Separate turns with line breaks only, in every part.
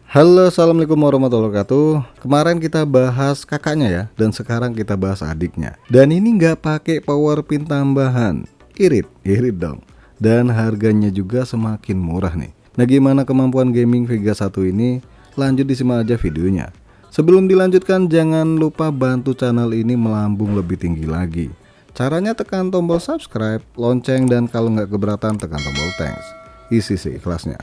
Halo, assalamualaikum warahmatullahi wabarakatuh. Kemarin kita bahas kakaknya ya, dan sekarang kita bahas adiknya. Dan ini nggak pakai power pin tambahan, irit dong. Dan harganya juga semakin murah nih. Nah, gimana kemampuan gaming Vega 1 ini? Lanjut disimak aja videonya. Sebelum dilanjutkan, jangan lupa bantu channel ini melambung lebih tinggi lagi. Caranya tekan tombol subscribe, lonceng, dan kalau nggak keberatan tekan tombol thanks. Isi sih ikhlasnya.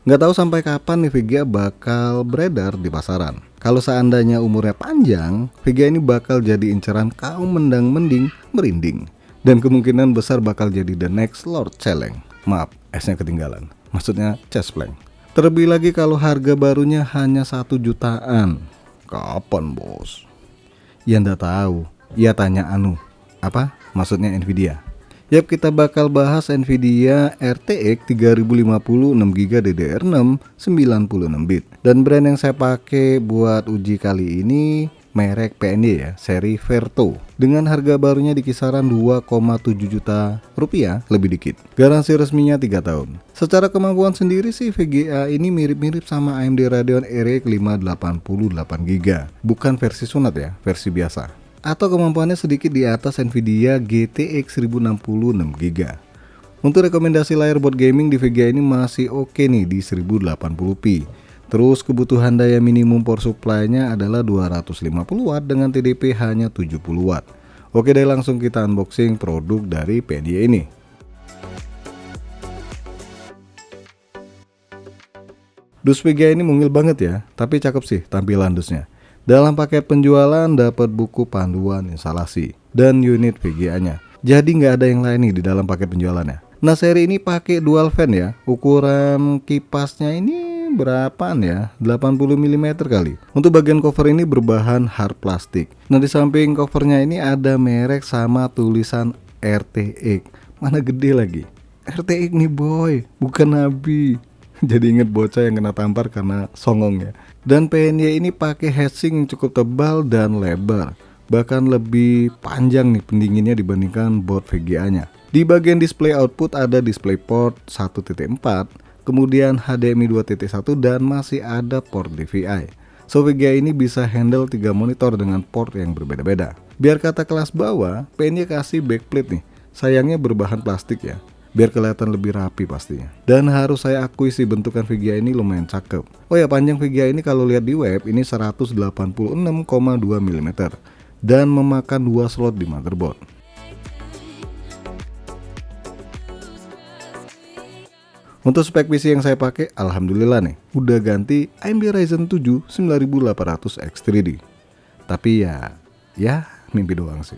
Nggak tahu sampai kapan nih Vega bakal beredar di pasaran. Kalau seandainya umurnya panjang, Vega ini bakal jadi inceran kaum mendang-mending merinding. Dan kemungkinan besar bakal jadi the next Lord Celeng. Maaf, S-nya ketinggalan. Maksudnya Chestpleng. Terlebih lagi kalau harga barunya hanya 1 jutaan. Kapan bos? Ya nggak tahu. Ya tanya apa? Maksudnya Nvidia. Yap, kita bakal bahas Nvidia RTX 3050 6GB DDR6 96 bit. Dan brand yang saya pakai buat uji kali ini merek PND ya, seri Verto. Dengan harga barunya di kisaran 2,7 juta rupiah lebih dikit. Garansi resminya 3 tahun. Secara kemampuan sendiri sih VGA ini mirip-mirip sama AMD Radeon RX 588GB. Bukan versi sunat ya, versi biasa. Atau kemampuannya sedikit di atas Nvidia GTX 1060 6GB. Untuk rekomendasi layar buat gaming di VGA ini masih oke nih di 1080p. Terus kebutuhan daya minimum power supply-nya adalah 250 watt dengan TDP hanya 70 watt. Oke deh, langsung kita unboxing produk dari PND ini. Dus VGA ini mungil banget ya, tapi cakep sih tampilan dusnya. Dalam paket penjualan dapat buku panduan instalasi dan unit VGA-nya. Jadi nggak ada yang lain nih di dalam paket penjualannya. Nah, seri ini pakai dual fan ya. Ukuran kipasnya ini berapaan ya? 80 mm kali. Untuk bagian cover ini berbahan hard plastik. Nah, di samping covernya ini ada merek sama tulisan RTX. Mana gede lagi? RTX nih boy, bukan Nabi. Jadi inget bocah yang kena tampar karena songong ya. Dan PNY ini pakai heatsink yang cukup tebal dan lebar. Bahkan lebih panjang nih pendinginnya dibandingkan board VGA-nya. Di bagian display output ada DisplayPort 1.4, kemudian HDMI 2.1 dan masih ada port DVI. So VGA ini bisa handle 3 monitor dengan port yang berbeda-beda. Biar kata kelas bawah, PNY kasih backplate nih. Sayangnya berbahan plastik ya, biar kelihatan lebih rapi pastinya. Dan harus saya akui sih bentukan VGA ini lumayan cakep. Oh ya, panjang VGA ini kalau lihat di web ini 186,2 mm dan memakan 2 slot di motherboard. Untuk spek PC yang saya pakai, alhamdulillah nih, udah ganti AMD Ryzen 7 9800X3D. Tapi ya mimpi doang sih.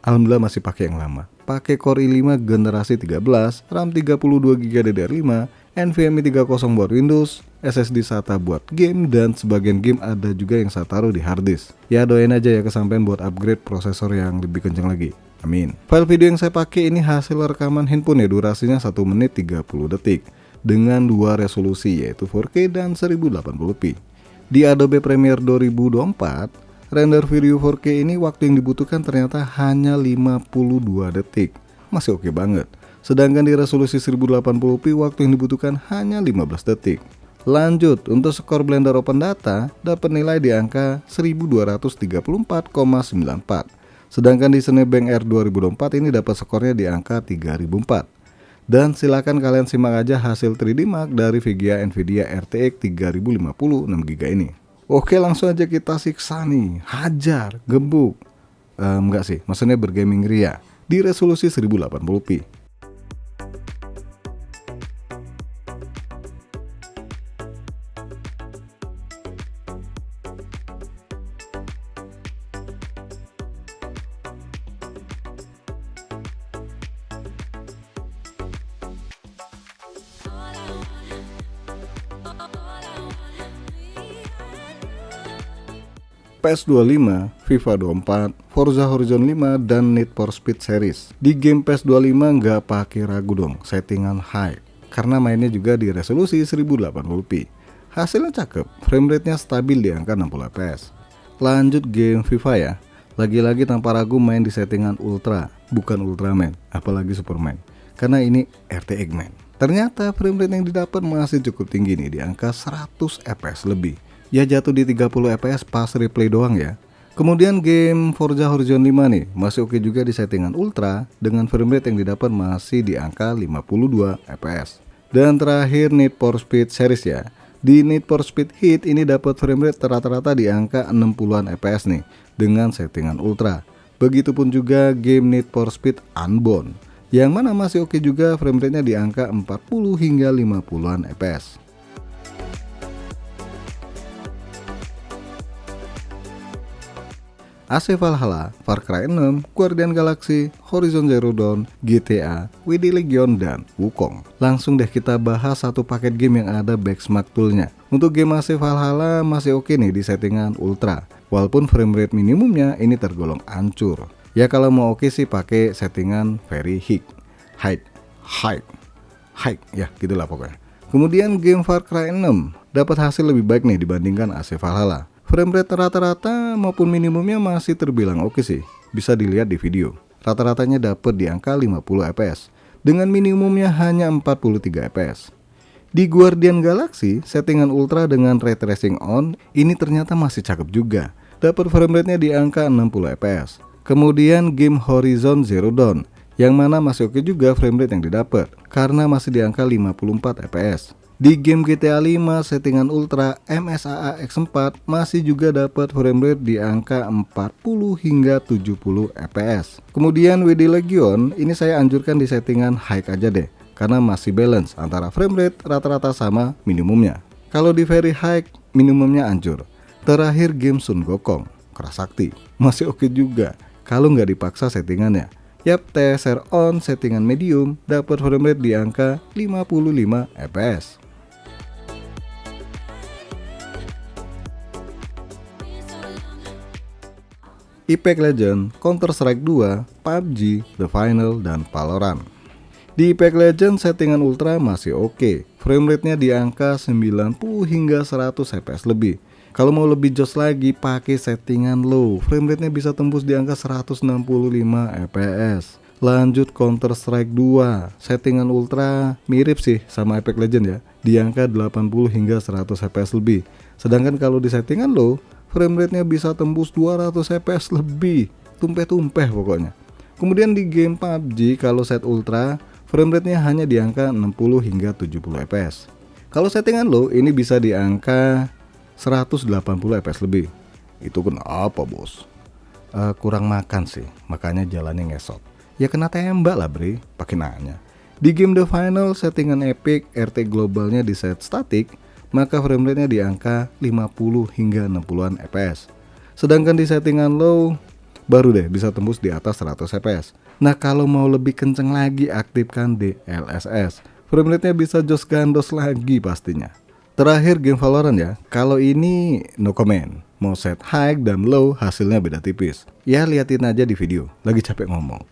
Alhamdulillah masih pakai yang lama. Pakai Core i5 generasi 13, RAM 32GB DDR5, NVMe 30 buat Windows, SSD SATA buat game, dan sebagian game ada juga yang saya taruh di harddisk. Ya doain aja ya kesampaian buat upgrade prosesor yang lebih kencang lagi. Amin. File video yang saya pakai ini hasil rekaman handphone ya, durasinya 1 menit 30 detik dengan 2 resolusi yaitu 4K dan 1080p. Di Adobe Premiere 2024, render video 4K ini waktu yang dibutuhkan ternyata hanya 52 detik. Masih oke banget. Sedangkan di resolusi 1080p waktu yang dibutuhkan hanya 15 detik. Lanjut, untuk skor Blender Open Data dapat nilai di angka 1234,94. Sedangkan di Cinebench R 2024 ini dapat skornya di angka 3004. Dan silakan kalian simak aja hasil 3D Mark dari VGA Nvidia RTX 3050 6GB ini. Oke, langsung aja kita siksa nih, hajar, gebuk. Enggak sih, maksudnya bergaming ria di resolusi 1080p. PS25, FIFA 24, Forza Horizon 5, dan Need for Speed series. Di game PS25 nggak pakai ragu dong, settingan high, karena mainnya juga di resolusi 1080p. Hasilnya cakep, frame rate-nya stabil di angka 60 fps. Lanjut game FIFA ya, lagi-lagi tanpa ragu main di settingan ultra, bukan Ultraman, apalagi Superman. karena ini RT Eggman. Ternyata frame rate yang didapat masih cukup tinggi nih, di angka 100 fps lebih. Ya jatuh di 30 fps pas replay doang ya. Kemudian game Forza Horizon 5 nih masih oke juga di settingan ultra dengan frame rate yang didapat masih di angka 52 fps. Dan terakhir Need for Speed series ya. Di Need for Speed Heat ini dapat frame rate rata-rata di angka 60-an fps nih dengan settingan ultra. Begitupun juga game Need for Speed Unbound yang mana masih oke juga frame rate-nya di angka 40 hingga 50-an fps. AC Valhalla, Far Cry 6, Guardian Galaxy, Horizon Zero Dawn, GTA, WD Legion, dan Wukong. Langsung deh kita bahas satu paket game yang ada Backsmart toolnya. Untuk game AC Valhalla masih oke nih di settingan ultra, walaupun frame rate minimumnya ini tergolong hancur. Ya kalau mau oke sih pakai settingan very high, ya gitulah pokoknya. Kemudian game Far Cry 6 dapat hasil lebih baik nih dibandingkan AC Valhalla. Frame rate rata-rata maupun minimumnya masih terbilang oke sih. Bisa dilihat di video. Rata-ratanya dapat di angka 50 fps dengan minimumnya hanya 43 fps. Di Guardian Galaxy, settingan ultra dengan ray tracing on ini ternyata masih cakep juga. Dapat frame rate-nya di angka 60 fps. Kemudian game Horizon Zero Dawn yang mana masih oke juga frame rate yang didapat karena masih di angka 54 fps. Di game GTA 5 settingan ultra MSAA X4 masih juga dapat frame rate di angka 40 hingga 70 fps. Kemudian WD Legion ini saya anjurkan di settingan high aja deh karena masih balance antara frame rate rata-rata sama minimumnya. Kalau di very high minimumnya hancur. Terakhir game Sun Gokong keras sakti masih oke juga kalau nggak dipaksa settingannya. Yap, TSR on settingan medium dapat frame rate di angka 55 fps. Apex Legends, Counter-Strike 2, PUBG, The Final, dan Valorant. Di Apex Legends settingan ultra masih oke, frame rate-nya di angka 90 hingga 100 fps lebih. Kalau mau lebih jos lagi pakai settingan low, frame rate-nya bisa tembus di angka 165 fps. Lanjut Counter Strike 2, settingan ultra mirip sih sama Apex Legends ya, di angka 80 hingga 100 fps lebih. Sedangkan kalau di settingan low, frame rate-nya bisa tembus 200 fps lebih, tumpeh-tumpeh pokoknya. Kemudian di game PUBG kalau set ultra, frame rate-nya hanya di angka 60 hingga 70 fps. Kalau settingan low ini bisa di angka 180 fps lebih. Itu kenapa bos? Kurang makan sih, makanya jalannya ngesot. Ya kena tembak lah bre, pakai nanya. Di game The Final settingan epic, RT globalnya di set static, maka frame rate-nya di angka 50 hingga 60-an fps. Sedangkan di settingan low, baru deh bisa tembus di atas 100 fps. Nah kalau mau lebih kenceng lagi aktifkan DLSS, frame rate-nya bisa jos gandos lagi pastinya. Terakhir game Valorant ya, kalau ini no comment. Mau set high dan low hasilnya beda tipis. Ya liatin aja di video, lagi capek ngomong.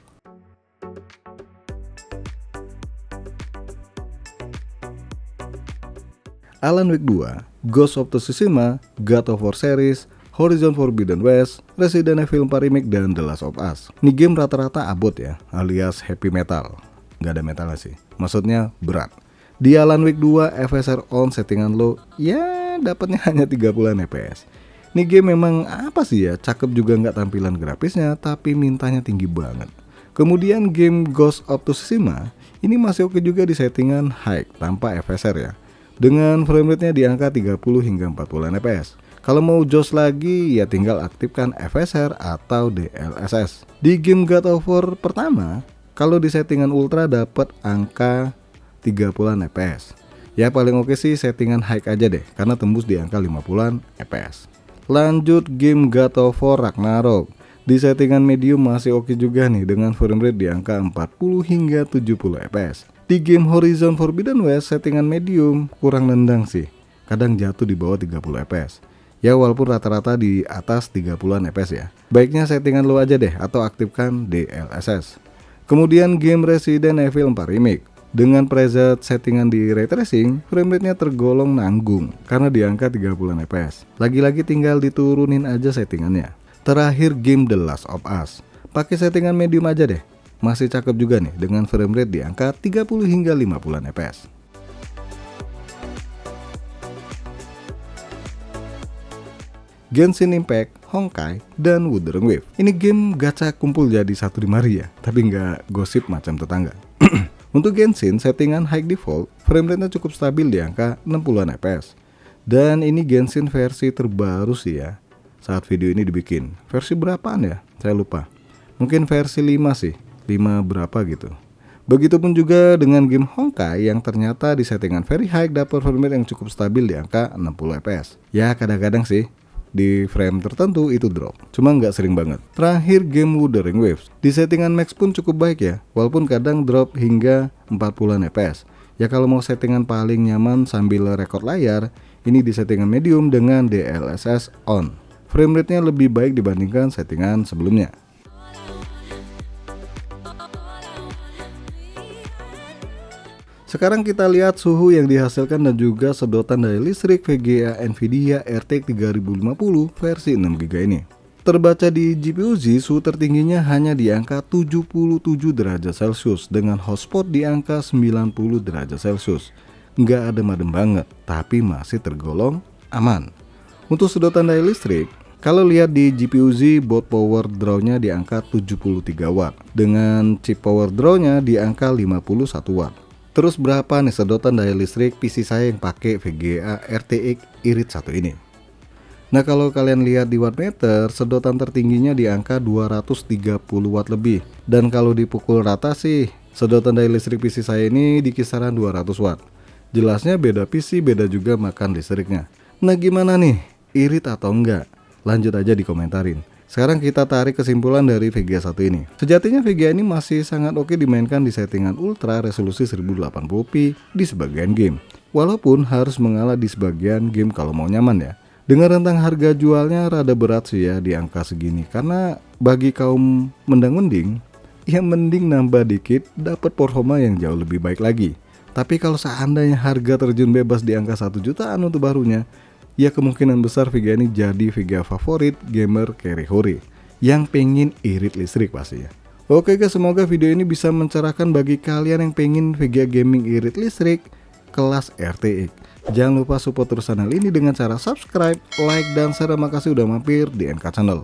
Alan Wake 2, Ghost of Tsushima, God of War series, Horizon Forbidden West, Resident Evil 4 Remake, dan The Last of Us. Ini game rata-rata abot ya, alias heavy metal. Nggak ada metalnya sih, maksudnya berat. Di Alan Wake 2, FSR on settingan low, ya dapatnya hanya 30 fps. Ini game memang apa sih ya, cakep juga nggak tampilan grafisnya, tapi mintanya tinggi banget. Kemudian game Ghost of Tsushima, ini masih oke juga di settingan high tanpa FSR ya, dengan frame rate-nya di angka 30 hingga 40 fps. Kalau mau jos lagi ya tinggal aktifkan FSR atau DLSS. Di game God of War pertama, kalau di settingan ultra dapat angka 30-an fps. Ya paling oke sih settingan high aja deh, karena tembus di angka 50-an fps. Lanjut game God of War Ragnarok. Di settingan medium masih oke juga nih dengan frame rate di angka 40 hingga 70 fps. Di game Horizon Forbidden West settingan medium kurang nendang sih, kadang jatuh di bawah 30 fps. Ya walaupun rata-rata di atas 30-an fps ya. Baiknya settingan low aja deh atau aktifkan DLSS. Kemudian game Resident Evil 4 Remake. Dengan preset settingan di ray tracing, frame rate-nya tergolong nanggung karena di angka 30-an fps. Lagi-lagi tinggal diturunin aja settingannya. Terakhir game The Last of Us. Pakai settingan medium aja deh. masih cakep juga nih dengan frame rate di angka 30 hingga 50 fps. Genshin Impact, Honkai, dan Wuthering Waves. Ini game gacha kumpul jadi satu di mari ya, tapi nggak gosip macam tetangga. Untuk Genshin, settingan high default, frame rate-nya cukup stabil di angka 60 fps. Dan ini Genshin versi terbaru sih ya, saat video ini dibikin. Versi berapaan ya? Saya lupa. Mungkin versi 5 sih, 5 berapa gitu. Begitupun juga dengan game Honkai yang ternyata di settingan very high dapat frame rate yang cukup stabil di angka 60 fps. Ya kadang-kadang sih di frame tertentu itu drop, cuma nggak sering banget. Terakhir game Wuthering Waves, di settingan max pun cukup baik ya, walaupun kadang drop hingga 40 fps. Ya kalau mau settingan paling nyaman sambil rekord layar, ini di settingan medium dengan DLSS on. Frame rate-nya lebih baik dibandingkan settingan sebelumnya. Sekarang kita lihat suhu yang dihasilkan dan juga sedotan daya listrik VGA Nvidia RTX 3050 versi 6GB ini. Terbaca di GPU Z, suhu tertingginya hanya di angka 77 derajat Celcius dengan hotspot di angka 90 derajat Celcius. Nggak adem-adem banget, tapi masih tergolong aman. Untuk sedotan daya listrik, kalau lihat di GPU Z, boot power draw-nya di angka 73 watt dengan chip power draw-nya di angka 51 watt. Terus berapa nih sedotan daya listrik PC saya yang pakai VGA RTX Iris 1 ini? Nah kalau kalian lihat di wattmeter, sedotan tertingginya di angka 230 watt lebih. Dan kalau dipukul rata sih, sedotan daya listrik PC saya ini di kisaran 200 watt. Jelasnya beda PC, beda juga makan listriknya. Nah gimana nih, irit atau enggak? Lanjut aja dikomentarin. Sekarang kita tarik kesimpulan dari VGA 1 ini. Sejatinya VGA ini masih sangat oke dimainkan di settingan ultra resolusi 1080p di sebagian game. Walaupun harus mengalah di sebagian game kalau mau nyaman ya. Dengan rentang harga jualnya rada berat sih ya di angka segini. Karena bagi kaum mendang-mending, ya mending nambah dikit dapat performa yang jauh lebih baik lagi. Tapi kalau seandainya harga terjun bebas di angka 1 jutaan untuk barunya, ya kemungkinan besar VGA ini jadi VGA favorit gamer carry hore yang pengen irit listrik pasti ya. Oke guys, semoga video ini bisa mencerahkan bagi kalian yang pengen VGA gaming irit listrik kelas RTX. Jangan lupa support terus channel ini dengan cara subscribe, like, dan share. Terima kasih udah mampir di NK Channel.